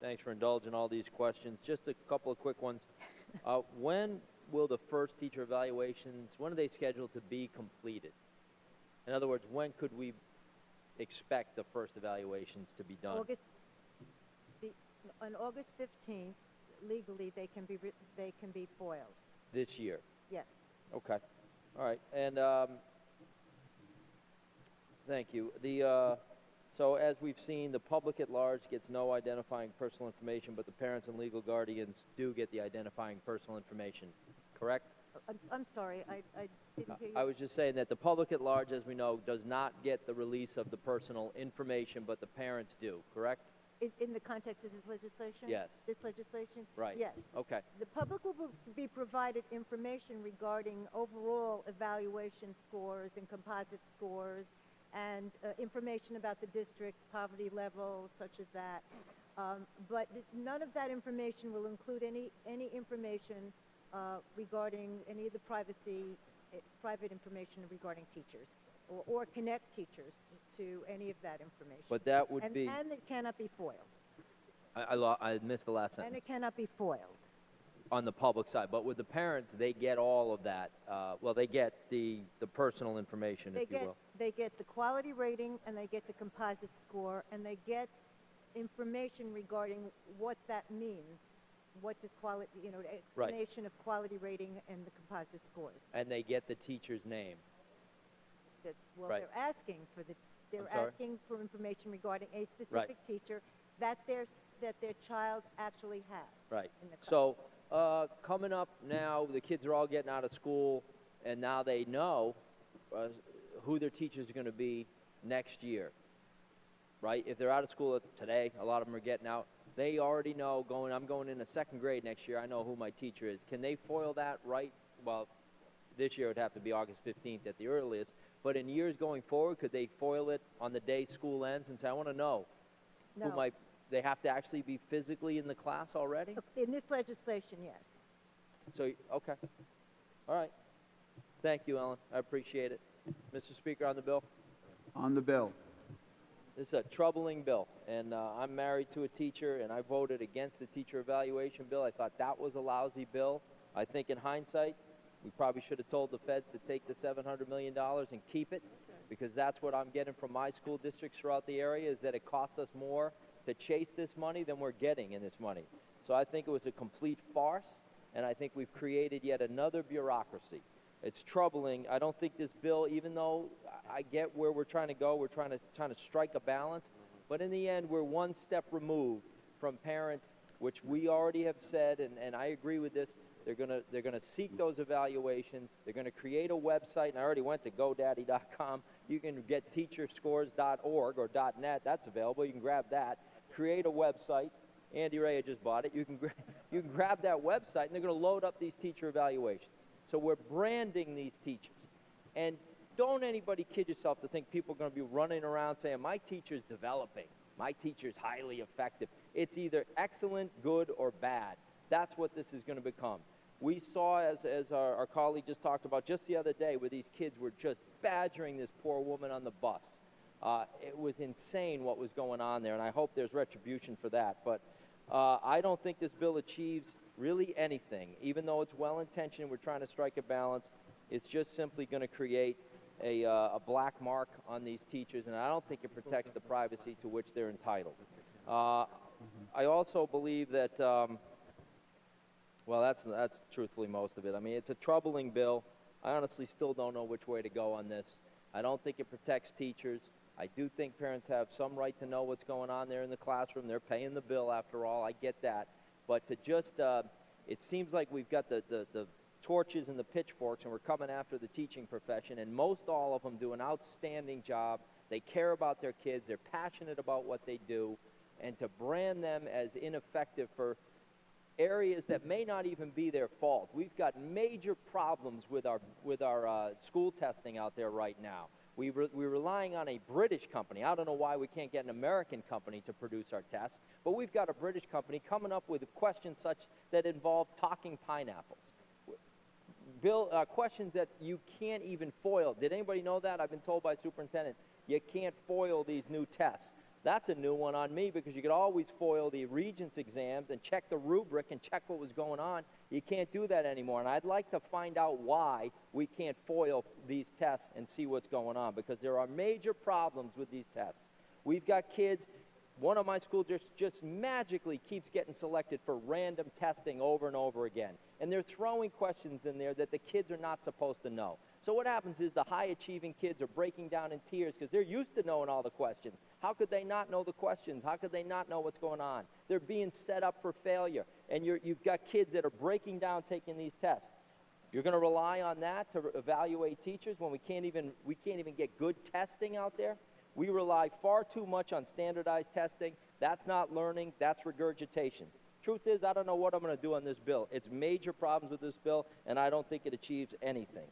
Thanks for indulging all these questions. Just a couple of quick ones. When will the first teacher evaluations, when are they scheduled to be completed? In other words, when could we expect the first evaluations to be done? On August 15th, legally, they can be foiled. This year? Yes. Okay. All right. And thank you. So as we've seen, the public at large gets no identifying personal information, but the parents and legal guardians do get the identifying personal information, correct? I'm sorry, I didn't hear you. I was just saying that the public at large, as we know, does not get the release of the personal information, but the parents do, correct? In the context of this legislation? Yes. This legislation? Right. Yes. Okay. The public will be provided information regarding overall evaluation scores and composite scores and information about the district, poverty level, such as that. But none of that information will include any information regarding any of the private information regarding teachers or connect teachers to any of that information. But that would be... And it cannot be foiled. I missed the last sentence. And it cannot be foiled. On the public side. But with the parents, they get all of that. Well, they get the personal information, if you will. They get the quality rating, and they get the composite score, and they get information regarding what that means. What does quality, explanation of quality rating and the composite scores. And they get the teacher's name. They're asking for information regarding a specific teacher that their child actually has. Right. In the class. So coming up now, the kids are all getting out of school, and now they know who their teachers are going to be next year. Right? If they're out of school today, a lot of them are getting out. They already know I'm going into second grade next year. I know who my teacher is. Can they foil that right? Well, this year it would have to be August 15th at the earliest. But in years going forward, could they foil it on the day school ends and say, I want to know no. who they have to actually be physically in the class already? In this legislation, yes. So, okay. All right. Thank you, Ellen. I appreciate it. Mr. Speaker, on the bill? On the bill. This is a troubling bill, and I'm married to a teacher, and I voted against the teacher evaluation bill. I thought that was a lousy bill. I think in hindsight, we probably should have told the feds to take the $700 million and keep it, because that's what I'm getting from my school districts throughout the area, is that it costs us more to chase this money than we're getting in this money. So I think it was a complete farce, and I think we've created yet another bureaucracy. It's troubling. I don't think this bill, even though I get where we're trying to go, we're trying to strike a balance, but in the end, we're one step removed from parents, which we already have said, and I agree with this. They're gonna seek those evaluations. They're gonna create a website, and I already went to GoDaddy.com. You can get teacherscores.org or .net. That's available. You can grab that. Create a website. Andy Ray just bought it. You can grab that website, and they're gonna load up these teacher evaluations. So we're branding these teachers. And don't anybody kid yourself to think people are going to be running around saying, my teacher's developing, my teacher's highly effective. It's either excellent, good, or bad. That's what this is going to become. We saw, as our colleague just talked about just the other day, where these kids were just badgering this poor woman on the bus. It was insane what was going on there, and I hope there's retribution for that. But I don't think this bill achieves really anything. Even though it's well-intentioned, we're trying to strike a balance. It's just simply going to create a black mark on these teachers, and I don't think it protects the privacy to which they're entitled. I also believe that, well, that's truthfully most of it. I mean, it's a troubling bill. I honestly still don't know which way to go on this. I don't think it protects teachers. I do think parents have some right to know what's going on there in the classroom. They're paying the bill, after all. I get that. But to just, it seems like we've got the torches and the pitchforks, and we're coming after the teaching profession, and most all of them do an outstanding job. They care about their kids. They're passionate about what they do. And to brand them as ineffective for areas that may not even be their fault. We've got major problems with our school testing out there right now. We're relying on a British company. I don't know why we can't get an American company to produce our tests, but we've got a British company coming up with questions such that involve talking pineapples. Questions that you can't even foil. Did anybody know that? I've been told by superintendent, you can't foil these new tests. That's a new one on me, because you could always foil the Regents exams and check the rubric and check what was going on. You can't do that anymore, and I'd like to find out why we can't foil these tests and see what's going on, because there are major problems with these tests. We've got kids. One of my schools just magically keeps getting selected for random testing over and over again. And they're throwing questions in there that the kids are not supposed to know. So what happens is the high-achieving kids are breaking down in tears because they're used to knowing all the questions. How could they not know the questions? How could they not know what's going on? They're being set up for failure. And you've got kids that are breaking down taking these tests. You're going to rely on that to evaluate teachers when we can't even get good testing out there? We rely far too much on standardized testing. That's not learning, that's regurgitation. Truth is, I don't know what I'm going to do on this bill. It's major problems with this bill, and I don't think it achieves anything.